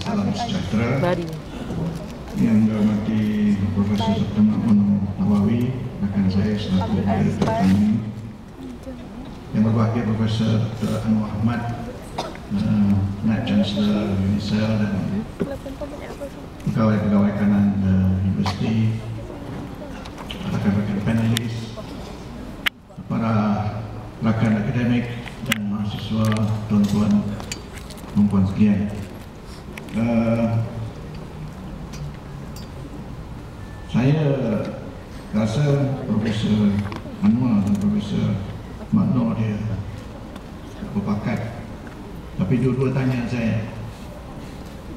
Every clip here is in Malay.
Salam sejahtera. Yang dihormati Profesor Dr. Mahmud Nawawi, rekan saya selaku Direktur kami. Yang berbahagia Profesor Dr. Anwar Ahmad, Naib Chancellor UNISEL dan pegawai-pegawai kanan universiti, rekan-rekan panelis, para rakan akademik dan mahasiswa, tuan-tuan, perempuan sekalian. Saya rasa Profesor Anwar dan Profesor Makno dia berpakat, tapi dua-dua tanya saya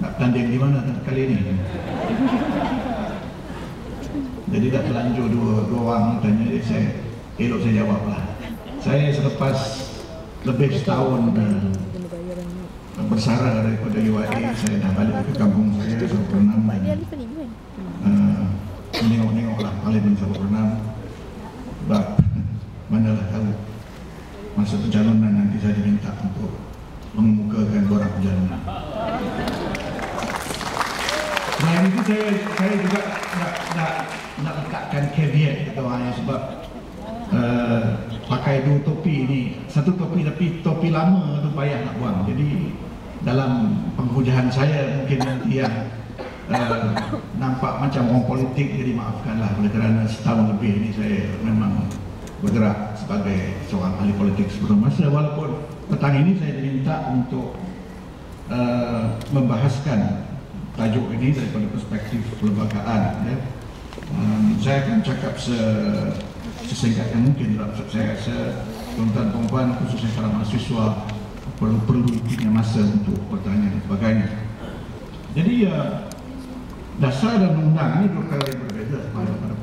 nak tanding di mana kali ini. Jadi tak terlanjur dua orang tanya, saya elok saya jawablah. Saya selepas lebih setahun bersara daripada UIA, saya dah balik ke kampung saya, Sabuk Renam, menengok-nengoklah Parlimen Sabuk Renam. Sebab manalah tahu masa pencalonan nanti saya diminta untuk mengemukakan borang pencalonan. Selain itu saya juga nak letakkan caveat kata orangnya, sebab pakai dua topi ini, satu topi tapi topi lama tu payah nak buang. Jadi dalam penghujahan saya mungkin nanti yang nampak macam orang politik, jadi maafkanlah, oleh kerana setahun lebih ini saya memang bergerak sebagai seorang ahli politik sebelum masa. Walaupun petang ini saya diminta untuk membahaskan tajuk ini daripada perspektif perlembagaan, ya. Saya akan cakap sesingkat yang mungkin. Saya rasa tuan-tuan perempuan, khususnya para mahasiswa, perlu punya masa untuk bertanya dan sebagainya. Jadi dasar dan undang ini dua perkara yang berbeza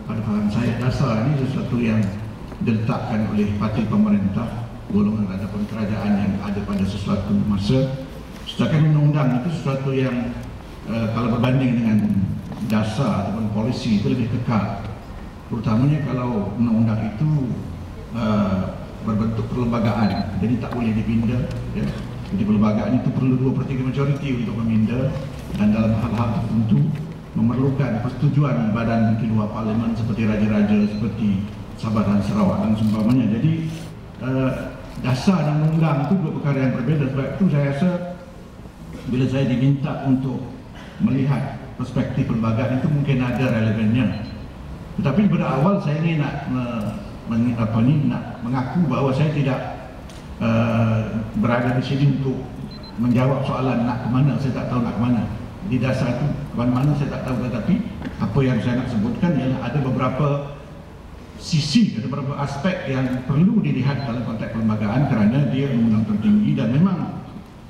pada faham saya. Dasar ini sesuatu yang diletakkan oleh parti pemerintah, golongan ataupun kerajaan yang ada pada sesuatu masa. Sedangkan undang-undang itu sesuatu yang kalau berbanding dengan dasar ataupun polisi itu lebih kekal. Terutamanya kalau undang-undang itu berbentuk perlembagaan, jadi tak boleh dipinda, ya. Jadi perlembagaan itu perlu 2/3 majoriti untuk meminda, dan dalam hal-hal tertentu memerlukan persetujuan badan di luar parlimen seperti raja-raja, seperti Sabah dan Sarawak dan seumpamanya. Jadi dasar dan undang itu dua perkara yang berbeza. Sebab itu saya rasa bila saya diminta untuk melihat perspektif perlembagaan itu mungkin ada relevannya. Tetapi pada awal saya ini nak mengaku bahawa saya tidak berada di sini untuk menjawab soalan nak ke mana. Saya tak tahu nak ke mana. Di dasar itu ke mana saya tak tahu, tetapi apa yang saya nak sebutkan ialah ada beberapa sisi, ada beberapa aspek yang perlu dilihat dalam konteks perlembagaan kerana dia undang tertinggi. Dan memang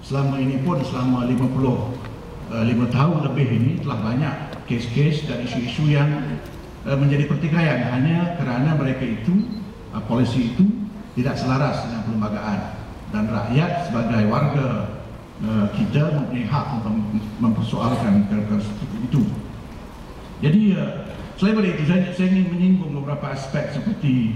selama ini pun, selama 55 tahun lebih ini, telah banyak kes-kes dan isu-isu yang menjadi pertikaian hanya kerana mereka itu, polisi itu tidak selaras dengan perlembagaan, dan rakyat sebagai warga kita mempunyai hak untuk mempersoalkan perkara seperti itu. Jadi selain daripada itu, saya ingin menyinggung beberapa aspek seperti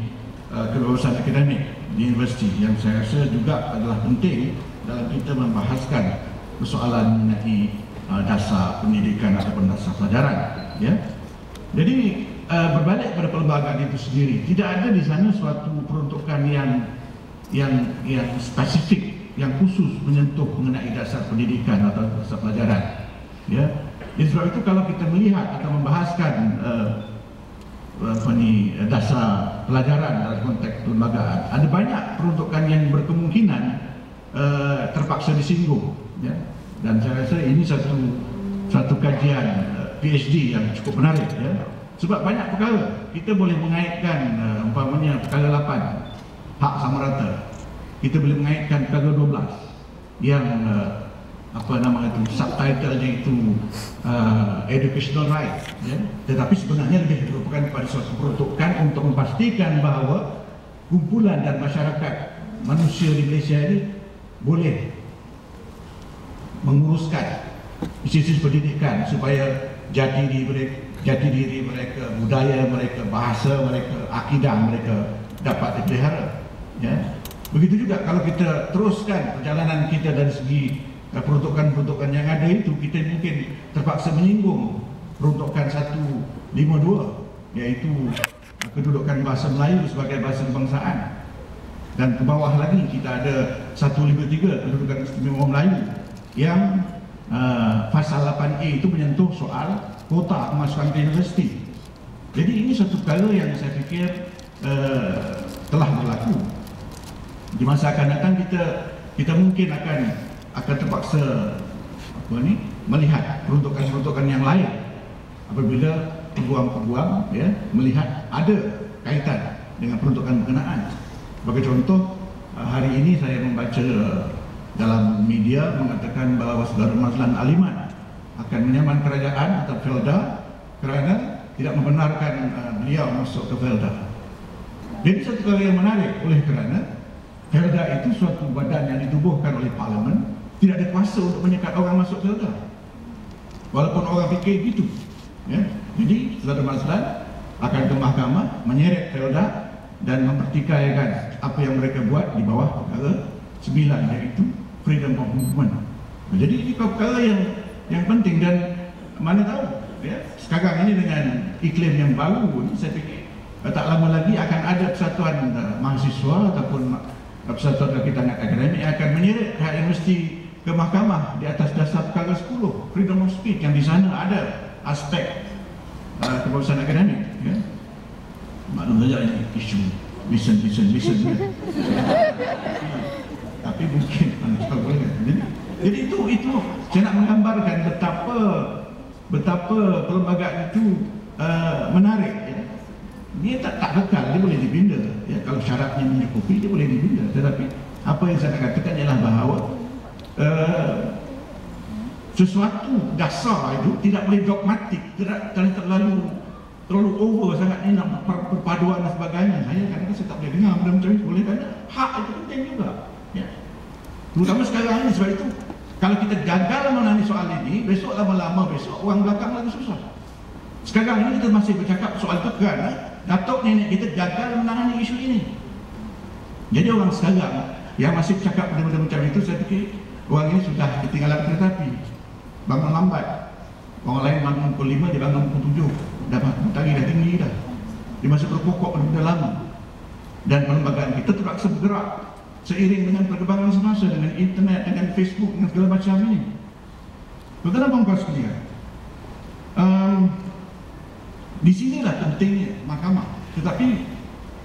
kebebasan akademik di universiti yang saya rasa juga adalah penting dalam kita membahaskan persoalan mengenai dasar pendidikan ataupun dasar pelajaran, ya. Jadi berbalik pada perlembagaan itu sendiri, tidak ada di sana suatu peruntukan yang spesifik, yang khusus menyentuh mengenai dasar pendidikan atau dasar pelajaran, ya. Jadi sebab itu kalau kita melihat atau membahaskan dasar pelajaran dalam konteks perlembagaan, ada banyak peruntukan yang berkemungkinan terpaksa disinggung, ya. Dan saya rasa ini satu kajian PhD yang cukup menarik, ya. Sebab banyak perkara kita boleh mengaitkan, umpamanya perkara 8 hak sama rata, kita boleh mengaitkan perkara 12 yang apa nama itu, subtitlenya itu educational right, ya. Tetapi sebenarnya lebih merupakan pada suatu peruntukan untuk memastikan bahawa kumpulan dan masyarakat manusia di Malaysia ini boleh menguruskan isu-isu pendidikan supaya jati diri mereka, budaya mereka, bahasa mereka, akidah mereka dapat dipelihara, ya. Begitu juga kalau kita teruskan perjalanan kita dari segi peruntukan-peruntukan yang ada itu, kita mungkin terpaksa menyinggung peruntukan 152, iaitu kedudukan bahasa Melayu sebagai bahasa kebangsaan. Dan ke bawah lagi kita ada 153, kedudukan istimewa Melayu, yang pasal 8A itu menyentuh soal kuota kemasukan ke universiti. Jadi ini satu perkara yang saya fikir telah berlaku. Di masa akan datang kita mungkin akan terpaksa melihat peruntukan-peruntukan yang lain apabila peguam-peguam melihat ada kaitan dengan peruntukan berkenaan. Sebagai contoh, hari ini saya membaca dalam media mengatakan bahawa Saudara Mazlan Aliman akan menyaman kerajaan atau Felda kerana tidak membenarkan beliau masuk ke Felda. Jadi satu perkara yang menarik, oleh kerana Felda itu suatu badan yang ditubuhkan oleh Parlimen, tidak ada kuasa untuk menyekat orang masuk Felda, walaupun orang fikir gitu. Jadi Saudara Mazlan akan ke mahkamah menyeret Felda dan mempertikaikan apa yang mereka buat di bawah perkara 9, iaitu freedom of movement. Jadi ini perkara yang penting, dan mana tahu sekarang ini dengan iklim yang baru ini, saya fikir tak lama lagi akan ada persatuan mahasiswa ataupun persatuan kakitangan akademik yang akan menyeret pihak universiti ke mahkamah di atas dasar perkara 10, freedom of speech, yang di sana ada aspek kebebasan akademik. Maklum saja ini isu listen tapi mungkin jadi itu saya nak menggambarkan betapa perlembagaan itu menarik. Dia tak kekal, dia boleh dibina kalau syaratnya mencukupi, dia boleh dibina. Tetapi apa yang saya nak katakan ialah bahawa sesuatu dasar itu tidak boleh dogmatik, tidak terlalu over sangat ni nak perpaduan dan sebagainya. Kadang-kadang saya tak boleh dengar benda macam itu. Boleh tanya, hak itu penting juga. Terutama sekarang ini. Sebab itu kalau kita gagal menangani soal ini, besok lama-lama orang belakang lagi susah. Sekarang ini kita masih bercakap soal itu kerana datuk nenek kita gagal menangani isu ini. Jadi orang sekarang yang masih bercakap benda-benda macam itu, saya fikir orang ini sudah ketinggalan kereta api, bangun lambat. Orang lain bangun pukul 5, dia bangun pukul 7. Matahari dah tinggi dah. Dia masih berpokok benda lama. Dan perlembagaan kita terpaksa bergerak seiring dengan perkembangan semasa, dengan internet, dengan Facebook, dengan segala macam ini. Tuan-tuan dan puan sekalian, di sinilah pentingnya mahkamah. Tetapi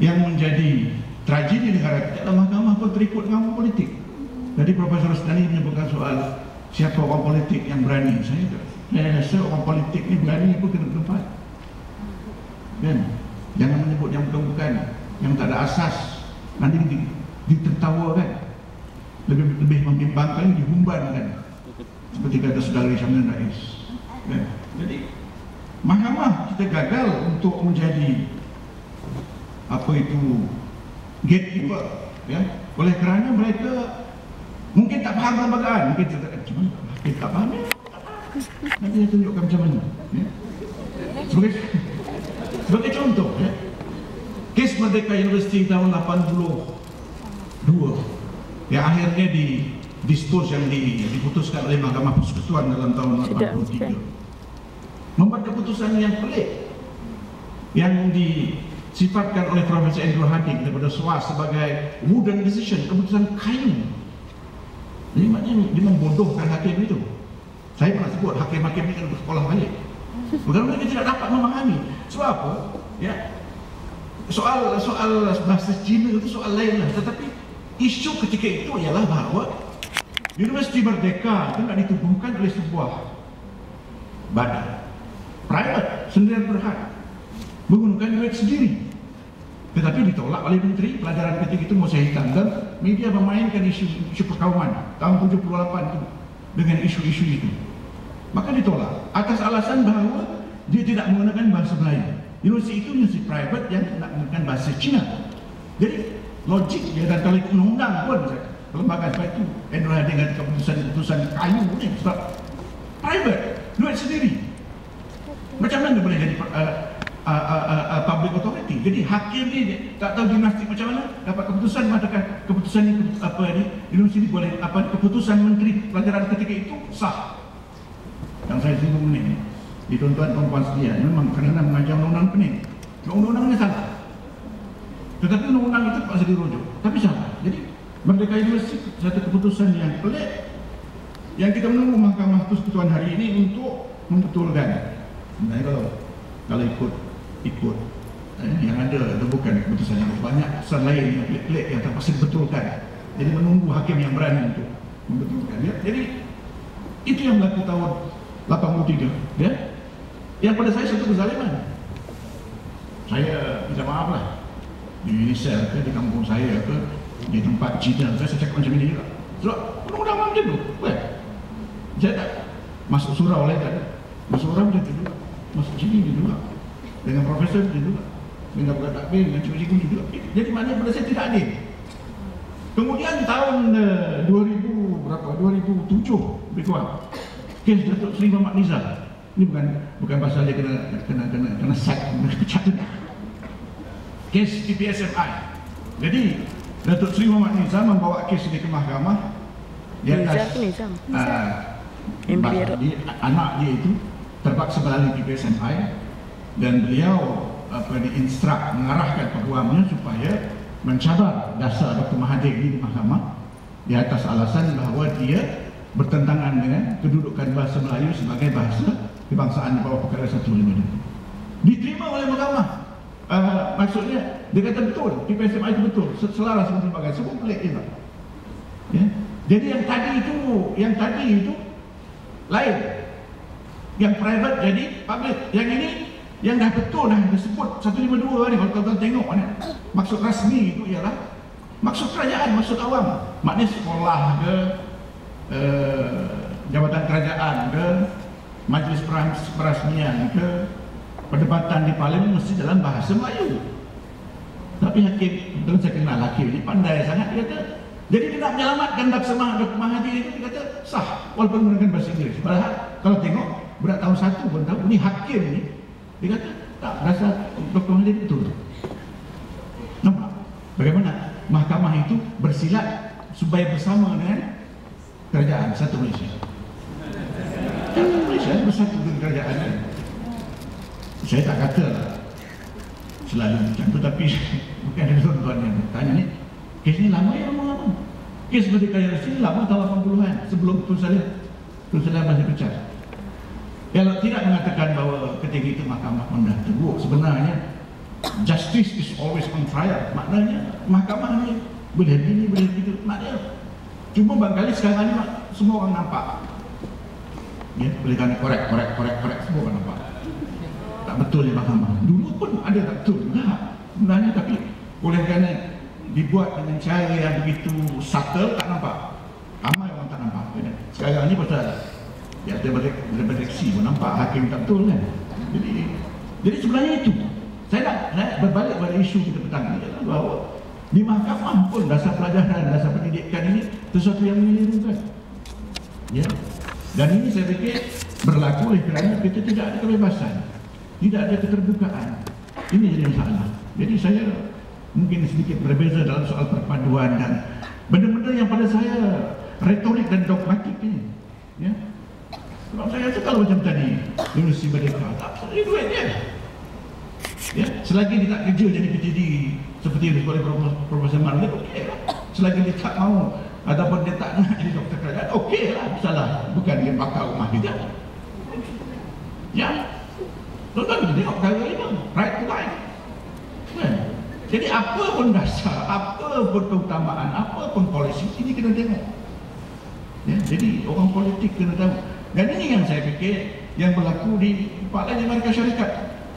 yang menjadi tragedi negara kita adalah mahkamah pun terikut dengan orang politik. Jadi Profesor Rosdani menyebutkan soal siapa orang politik yang berani. Saya rasa orang politik ni berani pun kena bertempat. Jangan menyebut yang bukan-bukan, yang tak ada asas, nanti ditertawakan, lebih membimbangkan, dihumbankan, seperti kata saudara Syamil Rais. Jadi mahkamah kita gagal untuk menjadi gatekeeper, oleh kerana mereka mungkin tak faham perlembagaan, mungkin tak faham. Nanti saya tunjukkan macam mana. Sebagai contoh, kes Merdeka Universiti tahun 82 yang akhirnya diputuskan oleh Mahkamah Persekutuan dalam tahun 83, membuat keputusan yang pelik yang disifatkan oleh Profesor Andrew Harding daripada SOAS sebagai wooden decision, keputusan kayu. Jadi maknanya dia membodohkan hakim itu. Saya pernah sebut hakim-hakim ini kena bersekolah balik. Bukan mereka tidak dapat memahami. Sebab apa? Soal bahasa Cina itu soal lain lah. Tetapi isu ketika itu ialah bahawa Universiti Merdeka itu nak ditubuhkan oleh sebuah badan private, sendirian berhad, menggunakan duit sendiri. Tetapi ditolak oleh Menteri Pelajaran ketika itu, Musa Hitam, dan media memainkan isu perkauman tahun 78 itu dengan isu-isu itu. Maka ditolak atas alasan bahawa dia tidak menggunakan bahasa Melayu. Universiti itu universiti private yang nak menggunakan bahasa Cina. Jadi logik dia, dan kalau ikut undang-undang pun kelembagaan sebab itu Andrew Harding dengan keputusan kayu ni sebab private, duit sendiri. Macam mana boleh jadi public authority? Jadi hakim ni tak tahu gimnastik macam mana dapat keputusan mengatakan keputusan ni universiti boleh keputusan menteri pelajaran ketika itu sah. Yang saya singgung ni di tuan-tuan perempuan sekalian, memang kerana mengajar undang-undang pening, undang-undangnya salah. Tetapi undang-undang itu terpaksa dirujuk, tapi salah. Jadi Merdeka Universiti satu keputusan yang pelik yang kita menunggu Mahkamah Persekutuan hari ini untuk membetulkan. Sebenarnya kalau ikut yang ada bukan keputusan yang banyak, keputusan lain yang pelik-pelik yang terpaksa dibetulkan. Jadi menunggu hakim yang berani untuk membetulkan. Ya? Jadi itu yang berlaku tahun 83. Ya? Yang pada saya satu kezaliman. Saya minta maaf lah di Indonesia ke, di kampung saya ke, di tempat Cina saya cakap macam ini juga. Sebab undang-undang macam tu. Saya tak masuk surau lain tak ada. Masuk surau macam tu juga. Masuk sini juga. Dengan profesor macam juga. Dengan bukan takbir, dengan cikgu-cikgu juga. Jadi maknanya pada saya tidak adil. Kemudian tahun 2007 lebih kurang, kes Datuk Seri Muhammad Nizam. Ini bukan pasal dia kena sack, kena pecat. Kes PPSMI. Jadi Datuk Seri Muhammad Nizam membawa kes ini ke mahkamah di atas anak dia itu terpaksa melalui PPSMI dan beliau diinstruk mengarahkan peguamnya supaya mencabar dasar Dr. Mahathir di mahkamah di atas alasan bahawa dia bertentangan dengan kedudukan bahasa Melayu sebagai bahasa kebangsaan di bawah perkara 152. Diterima oleh mahkamah. Maksudnya dia kata betul, PPSMI itu betul, selaras dengan sebagainya, semua pelik juga. Ya. Jadi yang tadi itu lain, yang private jadi public. Yang ini yang dah betul dah disebut 152 ni, kalau tuan-tuan tengok ni, maksud rasmi itu ialah maksud kerajaan, maksud awam. Maknanya sekolah ke, jabatan kerajaan ke, majlis perasmian ke, perdebatan di parlimen mesti dalam bahasa Melayu. Tapi hakim, betul saya kenal hakim ini pandai sangat, dia kata jadi dia nak menyelamatkan Dr. Mahathir itu, dia kata sah walaupun menggunakan bahasa Inggeris. Padahal kalau tengok budak tahun 1 pun tahu ni hakim ni, dia kata tak, rasa Dr. Mahathir betul. Nampak bagaimana mahkamah itu bersilat supaya bersama dengan kerajaan satu Malaysia. Satu Malaysia bersatu dengan kerajaan. Saya tak kata selalu macam tu, tapi bukan ada tuan-tuan yang bertanya ni, kes ni lama ya lama. Kes Merdeka Universiti lama tahun 80-an sebelum Tun Salim masih pecah. Kalau tidak mengatakan bahawa ketika itu mahkamah pun dah teruk, sebenarnya justice is always on trial. Maknanya mahkamah ni boleh begini, boleh begitu. Maknanya cuma barangkali sekarang ni semua orang nampak. Ya, boleh kan korek semua orang nampak. Tak betul di mahkamah. Dulu pun ada tak betul juga sebenarnya, tapi oleh kerana dibuat dengan cara yang begitu subtle, tak nampak. Ramai orang tak nampak. Sekarang ni pasal ya, daripada reaksi pun nampak hakim tak betul kan. Jadi sebenarnya itu. Saya berbalik pada isu kita petang ni, bahawa di mahkamah pun dasar pelajaran, dasar pendidikan ini sesuatu yang menirukan. Ya. Dan ini saya fikir berlaku oleh kerana kita tidak ada kebebasan, tidak ada keterbukaan. Ini jadi masalah. Jadi saya mungkin sedikit berbeza dalam soal perpaduan dan benda-benda yang pada saya retorik dan dogmatik ini. Ya. Sebab saya rasa kalau macam tadi Universiti Merdeka, tak ada duit dia. Ya, selagi dia tak kerja jadi PTD seperti yang disebut oleh Profesor Marlin, okey lah. Selagi dia tak mau ataupun dia tak nak jadi doktor kerajaan, okey lah, salah. Bukan dia bakar rumah kita. Ya, tuan-tuan kita tengok perkara ini, right to life. Ya. Jadi apa pun dasar, apa pun keutamaan, apa pun polisi, ini kena tengok. Ya, jadi orang politik kena tahu. Dan ini yang saya fikir yang berlaku di tempat lain di Amerika Syarikat.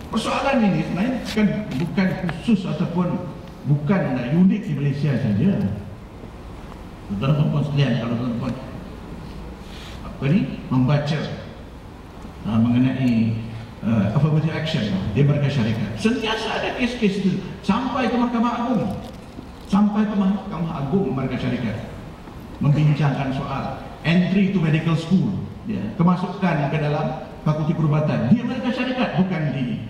Persoalan ini sebenarnya bukan khusus ataupun bukan unik di Malaysia saja. Tuan-tuan sekalian, kalau tuan-tuan membaca mengenai affirmative action di Amerika Syarikat, sentiasa ada kes-kes itu sampai ke Mahkamah Agung. Sampai ke Mahkamah Agung Amerika Syarikat membincangkan soal entry to medical school, ya, kemasukan ke dalam fakulti perubatan di Amerika Syarikat, bukan di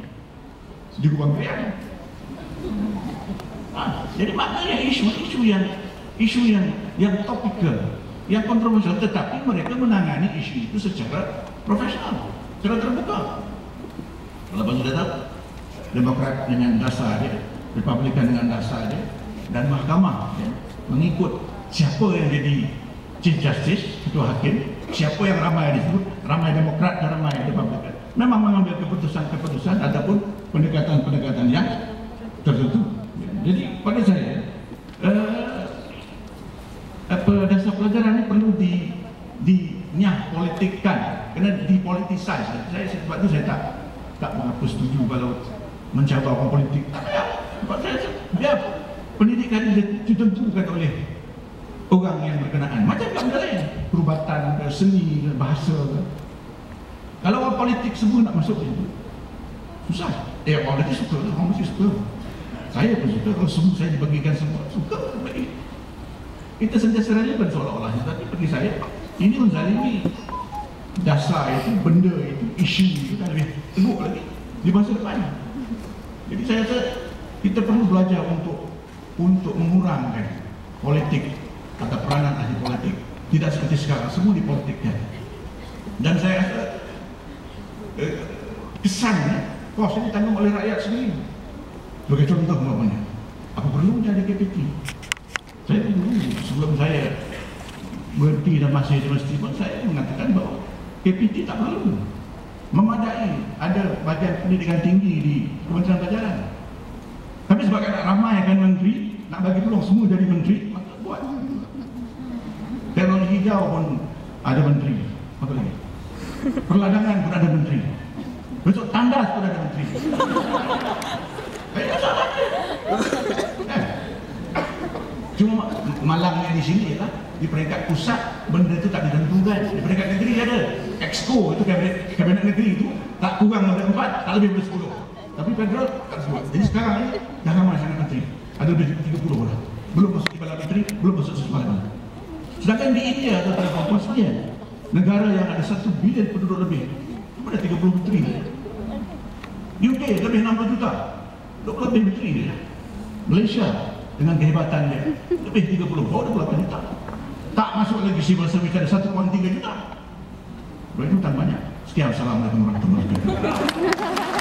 Gubang Krian. Jadi maknanya isu yang topikal, yang kontroversial, tetapi mereka menangani isu itu secara profesional, secara terbuka. Kalau Bang sudah tahu, Demokrat dengan dasar dia, Republikan dengan dasar dia, dan Mahkamah ya, mengikut siapa yang jadi Chief Justice, ketua hakim, siapa yang ramai disebut, ramai Demokrat dan ramai Republikan. Memang mengambil keputusan ataupun pendekatan yang tertentu. Jadi pada saya, dasar pelajaran ini perlu dinyah politikkan, kena dipolitisasi. Sebab itu saya tak mengapa setuju kalau mencabar orang politik. Tak payah. Sebab saya biar pendidikan ditentukan oleh orang yang berkenaan. Macam benda lain, perubatan, seni, bahasa. Kalau orang politik semua nak masuk itu, susah. Orang politik suka, orang mesti suka. Saya pun suka, kalau semua saya dibagikan semua, suka. Kita sentiasa relevan seolah-olahnya, tapi bagi saya, ini menzalimi dasar itu, benda itu, isu itu kan lebih teruk lagi di masa depan. Jadi saya rasa kita perlu belajar untuk mengurangkan politik atau peranan ahli politik. Tidak seperti sekarang, semua dipolitikkan. Dan saya rasa kesannya, kos ini ditanggung oleh rakyat sendiri. Sebagai contoh umpamanya, apa perlu jadi KPT? Saya dulu sebelum saya berhenti dan masih di universiti pun saya mengatakan bahawa KPT tak perlu, memadai. Ada bagian pendidikan tinggi di Kementerian Pelajaran. Tapi sebab nak ramaikan menteri, nak bagi peluang semua jadi menteri, maka buat. Teknologi hijau pun ada menteri. Apa lagi? Perladangan pun ada menteri. Besok tandas pun ada menteri. Cuma malangnya di sini lah, di peringkat pusat benda itu tak ditentukan. Di peringkat negeri ada Exco, itu kabinet negeri itu tak kurang dari 4, tak lebih dari 10. Tapi federal tak sebut. Jadi sekarang ini dah ramai sangat menteri, ada lebih 30 orang. Belum masuk Timbalan Menteri, belum masuk Sesmalan. Sedangkan di India atau Papua, negara yang ada 1 bilion penduduk lebih, cuma ada 30 menteri. UK lebih 60 juta, lebih menteri dia. Malaysia dengan kehebatannya lebih 30, 28 juta. Tak masuk lagi civil service ada 1,3 juta. Berarti hutang banyak. Sekian, assalamualaikum warahmatullahi wabarakatuh.